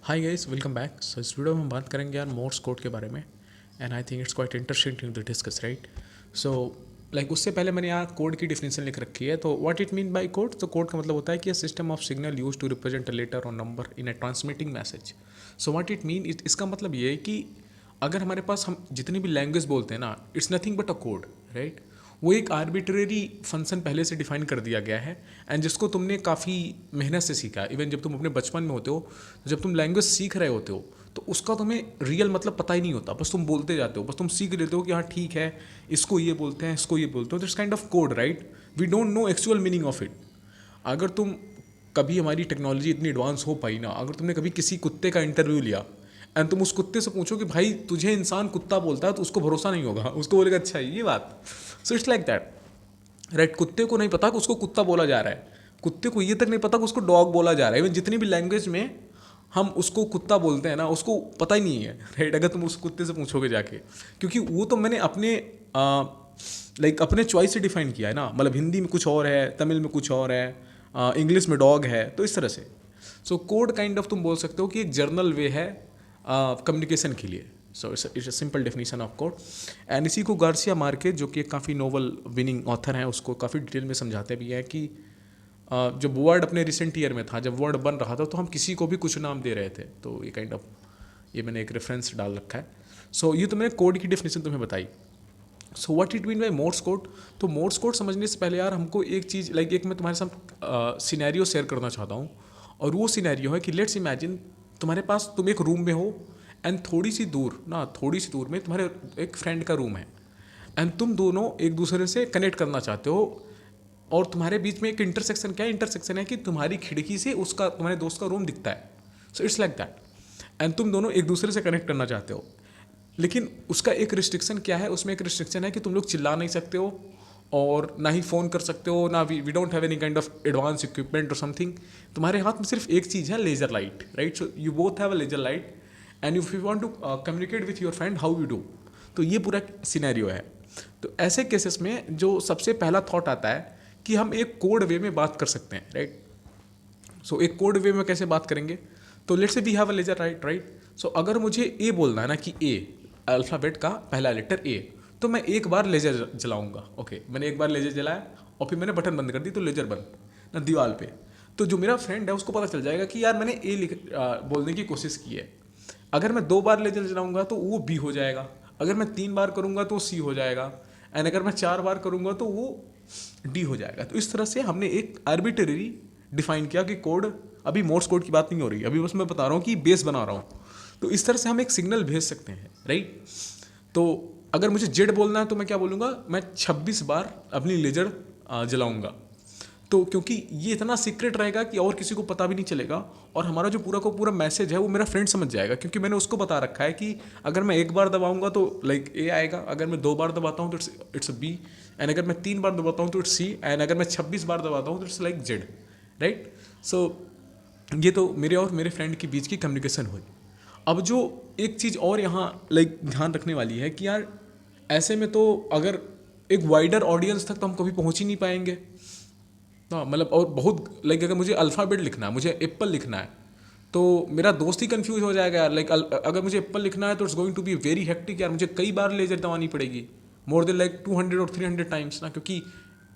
हाय guys, welcome back. So इस video में हम बात करेंगे यार मोर्स कोड के बारे में। And I think it's quite interesting to discuss, right? So उससे पहले मैंने यहाँ कोड की डिफिनेशन लिख रखी है। तो what it mean by code? तो कोड का मतलब होता है कि system of signal use to represent a letter और number in a transmitting message. So what it mean, इसका मतलब ये है कि अगर हमारे पास हम जितनी भी लैंग्वेज बोलते हैं ना, it's nothing but a code, right? वो एक आर्बिट्रेरी फंक्शन पहले से डिफाइन कर दिया गया है एंड जिसको तुमने काफ़ी मेहनत से सीखा है। इवन जब तुम अपने बचपन में होते हो, तो जब तुम लैंग्वेज सीख रहे होते हो, तो उसका तुम्हें रियल मतलब पता ही नहीं होता, बस तुम बोलते जाते हो, बस तुम सीख लेते हो कि हाँ ठीक है, इसको ये बोलते हैं, इसको ये बोलते हो। That's kind of code, right? We don't know actual meaning of it. अगर तुम कभी हमारी टेक्नोलॉजी इतनी एडवांस हो पाई ना, अगर तुमने कभी किसी कुत्ते का इंटरव्यू लिया एंड तुम उस कुत्ते से पूछो कि भाई तुझे इंसान कुत्ता बोलता है, तो उसको भरोसा नहीं होगा, उसको बोलेगा अच्छा ये बात। सो इट्स लाइक दैट, राइट? कुत्ते को नहीं पता कि उसको कुत्ता बोला जा रहा है, कुत्ते को ये तक नहीं पता कि उसको डॉग बोला जा रहा है। इवन जितनी भी लैंग्वेज में हम उसको कुत्ता बोलते हैं ना, उसको पता ही नहीं है, राइट? अगर तुम उस कुत्ते से पूछोगे जाके, क्योंकि वो तो मैंने अपने अपने चॉइस से डिफाइन किया है ना। मतलब हिंदी में कुछ और है, तमिल में कुछ और है, इंग्लिश में डॉग है, तो इस तरह से। सो कोड काइंड ऑफ तुम बोल सकते हो कि एक जर्नल वे है कम्युनिकेशन के लिए। So it's a simple definition of code. And इसी को गार्सिया मार्केज, जो कि एक काफ़ी नोवेल विनिंग ऑथर हैं, उसको काफ़ी डिटेल में समझाते भी हैं कि जब वर्ड अपने रिसेंट ईयर में था, जब वर्ड बन रहा था, तो हम किसी को भी कुछ नाम दे रहे थे। तो ये काइंड ऑफ, ये मैंने एक रेफरेंस डाल रखा है। सो ये तो मैंने कोड की डेफिनेशन तुम्हें बताई। So what it mean by Morse code? तो मोर्स कोड समझने से पहले यार हमको एक चीज़, एक मैं तुम्हारे साथ सिनेरियो शेयर करना चाहता हूँ। और वो सिनेरियो है कि लेट्स इमेजिन तुम्हारे पास, तुम एक रूम में हो एंड थोड़ी सी दूर में तुम्हारे एक फ्रेंड का रूम है एंड तुम दोनों एक दूसरे से कनेक्ट करना चाहते हो। और तुम्हारे बीच में एक इंटरसेक्शन, क्या इंटरसेक्शन है कि तुम्हारी खिड़की से उसका, तुम्हारे दोस्त का रूम दिखता है। So it's like that, and तुम दोनों एक दूसरे से कनेक्ट करना चाहते हो। लेकिन उसका एक रिस्ट्रिक्शन क्या है? उसमें एक रिस्ट्रिक्शन है कि तुम लोग चिल्ला नहीं सकते हो, और ना ही फ़ोन कर सकते हो, ना we don't have any kind of advance equipment और समथिंग। तुम्हारे हाथ में सिर्फ एक चीज़ है, laser light, right? So you both have a laser light and if you want to communicate with your friend, how you do? तो ये पूरा सिनेरियो है। तो ऐसे केसेस में जो सबसे पहला थॉट आता है कि हम एक कोड वे में बात कर सकते हैं, राइट? सो एक कोड वे में कैसे बात करेंगे? तो let's say we have a ledger, right? So अगर मुझे ए बोलना है ना, कि ए, अल्फ़ाबेट का पहला लेटर ए, तो मैं एक बार लेजर जलाऊंगा। ओके, मैंने एक बार लेजर जलाया और फिर मैंने बटन बंद कर दी, तो लेजर बंद ना दीवार पे। तो जो मेरा फ्रेंड है उसको पता चल जाएगा कि यार मैंने ए बोलने की कोशिश की है। अगर मैं दो बार लेजर जलाऊंगा तो वो बी हो जाएगा, अगर मैं तीन बार करूंगा तो सी हो जाएगा, एंड अगर मैं चार बार करूंगा तो वो डी हो जाएगा। तो इस तरह से हमने एक आर्बिट्रेरी डिफाइन किया कि कोड, अभी मोर्स कोड की बात नहीं हो रही, अभी बस मैं बता रहा हूँ कि बेस बना रहा हूँ। तो इस तरह से हम एक सिग्नल भेज सकते हैं, राइट? तो अगर मुझे जेड बोलना है तो मैं क्या बोलूँगा? मैं 26 बार अपनी लेजर जलाऊंगा। तो क्योंकि ये इतना सीक्रेट रहेगा कि और किसी को पता भी नहीं चलेगा, और हमारा जो पूरा का पूरा मैसेज है वो मेरा फ्रेंड समझ जाएगा, क्योंकि मैंने उसको बता रखा है कि अगर मैं एक बार दबाऊंगा तो ए आएगा, अगर मैं दो बार दबाता हूँ तो इट्स बी, एंड अगर मैं तीन बार दबाता हूँ तो इट्स सी, एंड अगर मैं 26 बार दबाता हूँ तो इट्स लाइक जेड, राइट? सो ये तो मेरे और मेरे फ्रेंड के बीच की कम्युनिकेशन हुई। अब जो एक चीज़ और यहाँ ध्यान रखने वाली है कि यार ऐसे में तो अगर एक वाइडर ऑडियंस तक तो हम कभी पहुँच ही नहीं पाएंगे। हाँ, और बहुत अगर मुझे अल्फ़ाबेट लिखना है, मुझे एप्पल लिखना है, तो मेरा दोस्त ही कंफ्यूज हो जाएगा यार। अगर मुझे एप्पल लिखना है तो it's going to be very hectic यार, मुझे कई बार लेजर दबानी पड़ेगी, मोर देन 200 और 300 टाइम्स ना, क्योंकि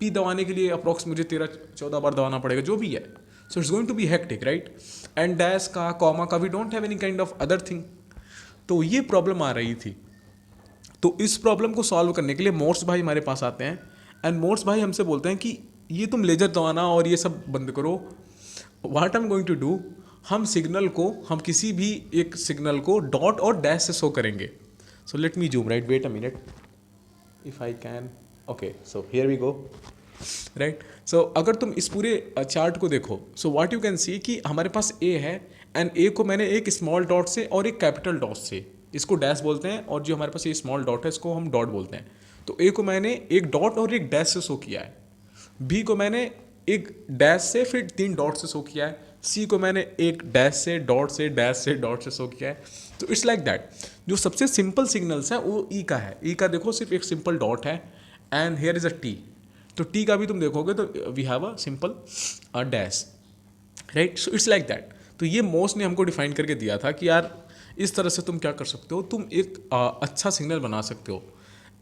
पी दबाने के लिए अप्रॉक्स मुझे 13-14 बार दबाना पड़ेगा, जो भी है। So it's going to be hectic, right? And dash का, कॉमा का, we don't have any kind of other thing. तो ये प्रॉब्लम आ रही थी। तो इस प्रॉब्लम को सॉल्व करने के लिए मोर्स भाई हमारे पास आते हैं एंड मोर्स भाई हमसे बोलते हैं कि ये तुम लेजर दबाना और ये सब बंद करो। What I am going to do, हम किसी भी एक सिग्नल को डॉट और डैश से शो करेंगे। So let me zoom, right? Wait a minute, if I can. Okay, so here we go, right? So अगर तुम इस पूरे चार्ट को देखो, so what you can see कि हमारे पास ए है, एंड ए को मैंने एक स्मॉल डॉट से और एक कैपिटल डॉट से, इसको डैश बोलते हैं, और जो हमारे पास ये स्मॉल डॉट है इसको हम डॉट बोलते हैं। तो ए को मैंने एक डॉट और एक डैश से शो किया है, बी को मैंने एक डैश से फिर तीन डॉट से शो किया है, सी को मैंने एक डैश से, डॉट से, डैश से, डॉट से शो किया है। तो इट्स लाइक दैट। जो सबसे सिंपल सिग्नल्स है वो ई का है। ई का देखो सिर्फ एक सिंपल डॉट है, and here is a T. तो टी का भी तुम देखोगे तो we have a simple dash, right? So it's like that. तो ये मोर्स ने हमको डिफाइन करके दिया था कि यार इस तरह से तुम क्या कर सकते हो, तुम एक अच्छा सिग्नल बना सकते हो।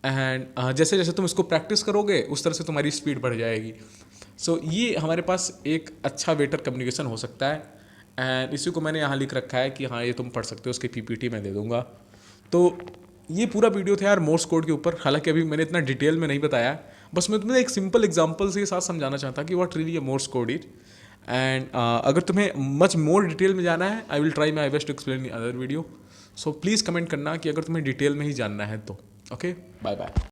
एंड जैसे जैसे तुम इसको प्रैक्टिस करोगे उस तरह से तुम्हारी स्पीड बढ़ जाएगी। सो ये हमारे पास एक अच्छा वेटर कम्युनिकेशन हो सकता है। एंड इसी को मैंने यहाँ लिख रखा है कि हाँ ये तुम पढ़ सकते हो, उसकी पीपीटी मैं दे दूँगा। तो ये पूरा वीडियो था यार मोर्स कोड के ऊपर। हालांकि अभी मैंने इतना डिटेल में नहीं बताया, बस मैं तुम्हें एक सिंपल एग्जांपल के साथ समझाना चाहता कि what really a Morse code is. And अगर तुम्हें मच मोर डिटेल में जाना है, I will try my best to explain in other video. So please comment करना कि अगर तुम्हें डिटेल में ही जानना है तो। Okay, bye bye.